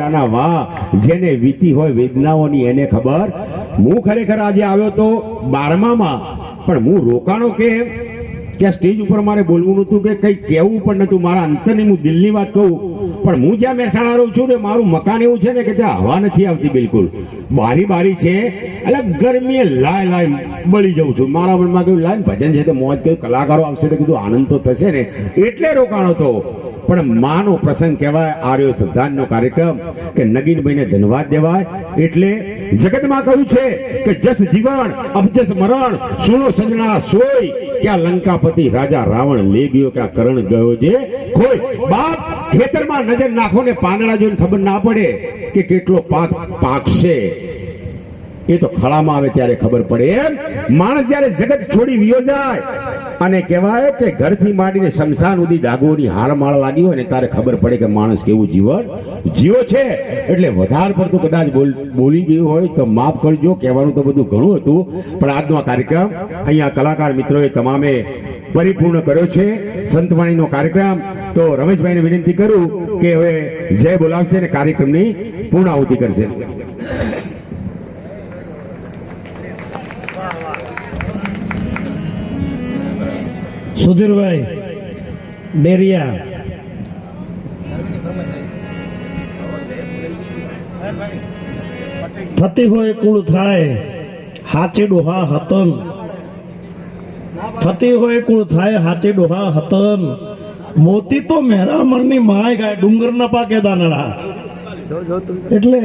વેડાના વાહ જેને વીતી હોય વેદનાઓની એને ખબર. હું ખરેખર આજે આવ્યો તો 12માં, પણ હું રોકાણો કેમ કે સ્ટેજ ઉપર મારે બોલવું નહોતું કે કંઈ કહેવું પણ નહોતું. મારા અંતરની હું દિલની વાત કહું, પણ હું જ્યાં મહેસાણા રહું છું ને મારું મકાન એવું છે ને કે ત્યાં હવા નથી આવતી બિલકુલ. બારી છે એટલે ગરમીએ લાય બળી જાઉં છું. મારા મનમાં કહ્યું લાય ભજન છે તો મોજ કહ્યું કલાકારો આવશે તો કીધું આનંદ તો થશે ને, એટલે રોકાણો તો. પણ માનો પ્રસંગ કહેવાય, આર્યો શ્રદ્ધાંજલિનો કાર્યક્રમ કે નગીનભાઈને ધન્યવાદ દેવાય. એટલે જગતમાં કહ્યું છે કે જસ જીવન અબજસ મરણ, સુનો સજણા સોય, ક્યાં લંકાપતિ રાજા રાવણ લે ગયો, ક્યાં કરણ ગયો જે કોઈ. બાપ ખેતરમાં નજર નાખો ને પાંદડા જોઈને ખબર ના પડે કે કેટલો પાક પાકશે, એ તો ખળામાં આવે ત્યારે ખબર પડે. એમ માણસ જ્યારે જગત છોડી વિયો જાય અને કહેવાય કે ઘરથી માંડીને શમશાન સુધી ડાગોની હારમાળ લાગી હોય ને ત્યારે ખબર પડે કે માણસ કેવું જીવન જીવો છે. એટલે વધારે પડતું કદાચ બોલી ગયું હોય તો માફ કરજો, કહેવાનું તો બધું ઘણું હતું, પણ આજનો આ કાર્યક્રમ અહીંયા કલાકાર મિત્રોએ તમામે પરિપૂર્ણ કર્યો છે. સંતવાણીનો કાર્યક્રમ તો રમેશભાઈને વિનંતી કરું કે હવે જય બોલાવશે અને કાર્યક્રમની પૂર્ણાહુતિ કરશે. સુધીરભાઈ ડેરિયા થતી હોય કુળ થાય હાચી ડોહા હતન, થતી હોય કુળ થાય હાચી ડોહા હતન, મોતી તો મેરામણની માય ગાય ડુંગર ના પાકે દાનડા. એટલે